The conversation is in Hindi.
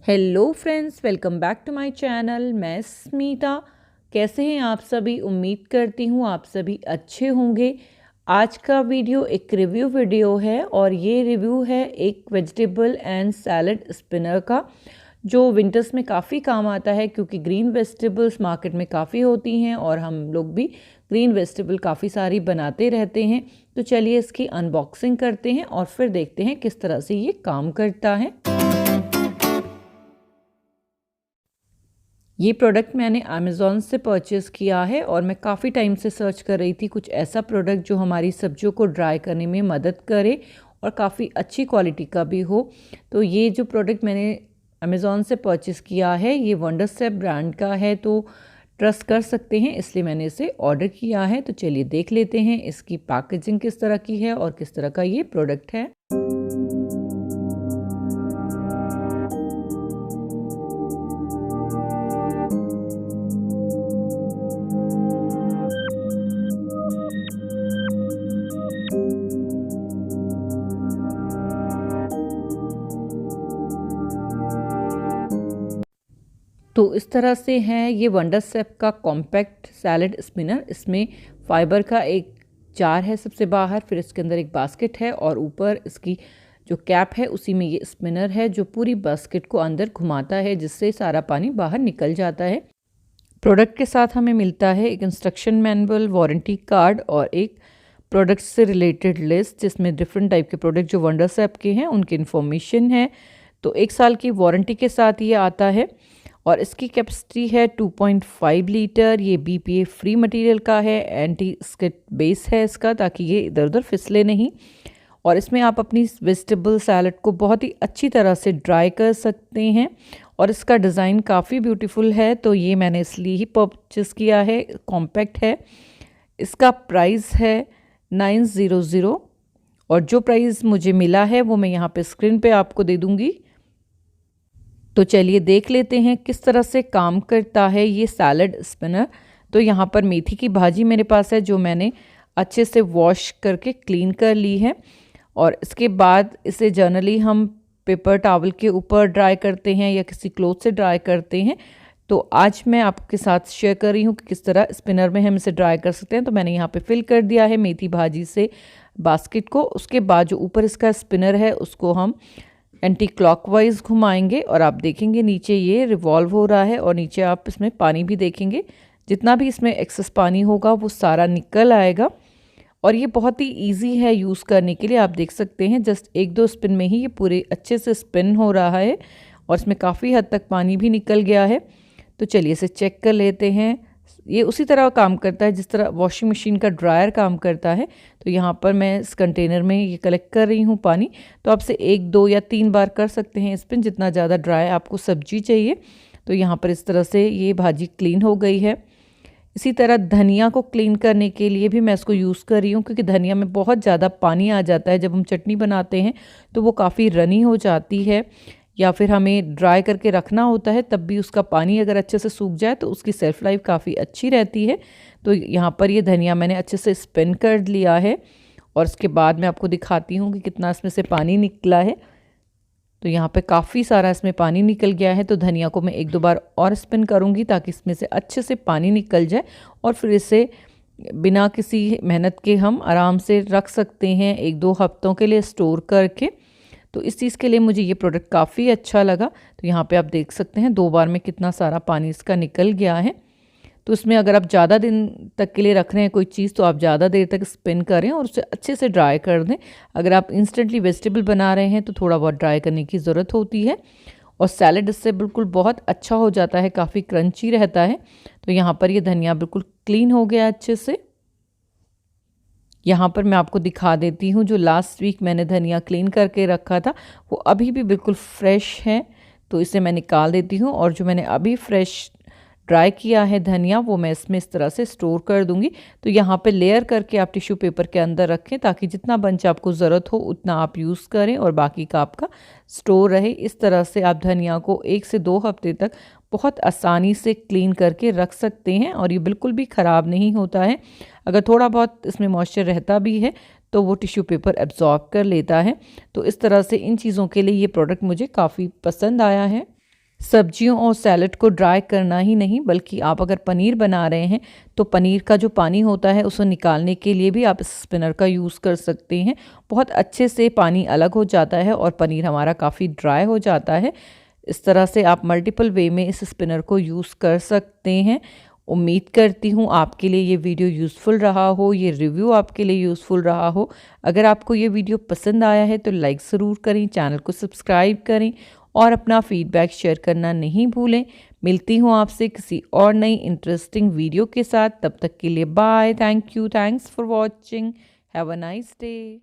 Hello friends, welcome back to my channel. मैं स्मिता। कैसे हैं आप सभी? उम्मीद करती हूँ आप सभी अच्छे होंगे। आज का वीडियो एक रिव्यू वीडियो है और ये रिव्यू है एक वेजिटेबल एंड सैलड स्पिनर का, जो विंटर्स में काफ़ी काम आता है क्योंकि ग्रीन वेजिटेबल्स मार्केट में काफ़ी होती हैं और हम लोग भी ग्रीन वेजिटेबल काफ़ी सारी बनाते रहते हैं। तो चलिए इसकी अनबॉक्सिंग करते हैं और फिर देखते हैं किस तरह से ये काम करता है। ये प्रोडक्ट मैंने अमेज़ॉन से परचेज़ किया है और मैं काफ़ी टाइम से सर्च कर रही थी कुछ ऐसा प्रोडक्ट जो हमारी सब्जियों को ड्राई करने में मदद करे और काफ़ी अच्छी क्वालिटी का भी हो। तो ये जो प्रोडक्ट मैंने अमेज़ॉन से परचेज़ किया है ये वंडरस्टेप ब्रांड का है, तो ट्रस्ट कर सकते हैं, इसलिए मैंने इसे ऑर्डर किया है। तो चलिए देख लेते हैं इसकी पैकेजिंग किस तरह की है और किस तरह का ये प्रोडक्ट है। तो इस तरह से है ये वंडरस्टेप का कॉम्पैक्ट सैलड स्पिनर। इसमें फाइबर का एक जार है सबसे बाहर, फिर इसके अंदर एक बास्केट है और ऊपर इसकी जो कैप है उसी में ये स्पिनर है जो पूरी बास्केट को अंदर घुमाता है, जिससे सारा पानी बाहर निकल जाता है। प्रोडक्ट के साथ हमें मिलता है एक इंस्ट्रक्शन मैनुअल, वारंटी कार्ड और एक प्रोडक्ट से रिलेटेड लिस्ट, जिसमें डिफरेंट टाइप के प्रोडक्ट जो वंडरस्टेप के हैं उनकी इन्फॉर्मेशन है। तो 1 साल की वारंटी के साथ ये आता है और इसकी कैपेसिटी है 2.5 लीटर। ये BPA फ्री मटेरियल का है, एंटी स्किड बेस है इसका, ताकि ये इधर उधर फिसले नहीं। और इसमें आप अपनी वेजिटेबल सैलड को बहुत ही अच्छी तरह से ड्राई कर सकते हैं और इसका डिज़ाइन काफ़ी ब्यूटीफुल है, तो ये मैंने इसलिए ही परचेस किया है। कॉम्पैक्ट है। इसका प्राइस है 900 और जो प्राइस मुझे मिला है वो मैं यहाँ पे स्क्रीन पे आपको दे दूँगी। तो चलिए देख लेते हैं किस तरह से काम करता है ये सैलड स्पिनर। तो यहाँ पर मेथी की भाजी मेरे पास है जो मैंने अच्छे से वॉश करके क्लीन कर ली है और इसके बाद इसे जनरली हम पेपर टॉवल के ऊपर ड्राई करते हैं या किसी क्लॉथ से ड्राई करते हैं। तो आज मैं आपके साथ शेयर कर रही हूँ कि किस तरह स्पिनर में हम इसे ड्राई कर सकते हैं। तो मैंने यहाँ पे फिल कर दिया है मेथी भाजी से बास्केट को। उसके बाद जो ऊपर इसका स्पिनर है उसको हम एंटी क्लॉकवाइज घुमाएंगे और आप देखेंगे नीचे ये रिवॉल्व हो रहा है और नीचे आप इसमें पानी भी देखेंगे। जितना भी इसमें एक्सेस पानी होगा वो सारा निकल आएगा और ये बहुत ही इजी है यूज़ करने के लिए। आप देख सकते हैं जस्ट 1-2 स्पिन में ही ये पूरे अच्छे से स्पिन हो रहा है और इसमें काफ़ी हद तक पानी भी निकल गया है। तो चलिए इसे चेक कर लेते हैं। ये उसी तरह काम करता है जिस तरह वॉशिंग मशीन का ड्रायर काम करता है। तो यहाँ पर मैं इस कंटेनर में ये कलेक्ट कर रही हूँ पानी। तो आपसे 1, 2 या 3 बार कर सकते हैं स्पिन, जितना ज़्यादा ड्राई आपको सब्जी चाहिए। तो यहाँ पर इस तरह से ये भाजी क्लीन हो गई है। इसी तरह धनिया को क्लीन करने के लिए भी मैं इसको यूज़ कर रही हूँ, क्योंकि धनिया में बहुत ज़्यादा पानी आ जाता है। जब हम चटनी बनाते हैं तो वो काफ़ी रनी हो जाती है या फिर हमें ड्राई करके रखना होता है, तब भी उसका पानी अगर अच्छे से सूख जाए तो उसकी सेल्फ लाइफ काफ़ी अच्छी रहती है। तो यहाँ पर ये धनिया मैंने अच्छे से स्पिन कर लिया है और इसके बाद मैं आपको दिखाती हूँ कि कितना इसमें से पानी निकला है। तो यहाँ पे काफ़ी सारा इसमें पानी निकल गया है। तो धनिया को मैं 1-2 बार और स्पिन करूँगी ताकि इसमें से अच्छे से पानी निकल जाए और फिर इसे बिना किसी मेहनत के हम आराम से रख सकते हैं 1-2 हफ्तों के लिए स्टोर करके। तो इस चीज़ के लिए मुझे ये प्रोडक्ट काफ़ी अच्छा लगा। तो यहाँ पे आप देख सकते हैं 2 बार में कितना सारा पानी इसका निकल गया है। तो इसमें अगर आप ज़्यादा दिन तक के लिए रख रहे हैं कोई चीज़ तो आप ज़्यादा देर तक स्पिन करें और उसे अच्छे से ड्राई कर दें। अगर आप इंस्टेंटली वेजिटेबल बना रहे हैं तो थोड़ा बहुत ड्राई करने की ज़रूरत होती है और सैलड इससे बिल्कुल बहुत अच्छा हो जाता है, काफ़ी क्रंची रहता है। तो यहाँ पर ये धनिया बिल्कुल क्लीन हो गया अच्छे से। यहाँ पर मैं आपको दिखा देती हूँ जो लास्ट वीक मैंने धनिया क्लीन करके रखा था वो अभी भी बिल्कुल फ्रेश है। तो इसे मैं निकाल देती हूँ और जो मैंने अभी फ्रेश ड्राई किया है धनिया वो मैं इसमें इस तरह से स्टोर कर दूंगी। तो यहाँ पे लेयर करके आप टिश्यू पेपर के अंदर रखें ताकि जितना बंच आपको ज़रूरत हो उतना आप यूज़ करें और बाकी का आपका स्टोर रहे। इस तरह से आप धनिया को 1 से 2 हफ्ते तक बहुत आसानी से क्लीन करके रख सकते हैं और ये बिल्कुल भी ख़राब नहीं होता है। अगर थोड़ा बहुत इसमें मॉइस्चर रहता भी है तो वो टिश्यू पेपर एब्जॉर्ब कर लेता है। तो इस तरह से इन चीज़ों के लिए ये प्रोडक्ट मुझे काफ़ी पसंद आया है। सब्जियों और सैलड को ड्राई करना ही नहीं, बल्कि आप अगर पनीर बना रहे हैं तो पनीर का जो पानी होता है उसे निकालने के लिए भी आप इस स्पिनर का यूज़ कर सकते हैं। बहुत अच्छे से पानी अलग हो जाता है और पनीर हमारा काफ़ी ड्राई हो जाता है। इस तरह से आप मल्टीपल वे में इस स्पिनर को यूज़ कर सकते हैं। उम्मीद करती हूँ आपके लिए ये वीडियो यूज़फुल रहा हो, ये रिव्यू आपके लिए यूज़फुल रहा हो। अगर आपको ये वीडियो पसंद आया है तो लाइक ज़रूर करें, चैनल को सब्सक्राइब करें और अपना फीडबैक शेयर करना नहीं भूलें। मिलती हूँ आपसे किसी और नई इंटरेस्टिंग वीडियो के साथ। तब तक के लिए bye. Thank you, thanks for watching, have a nice day.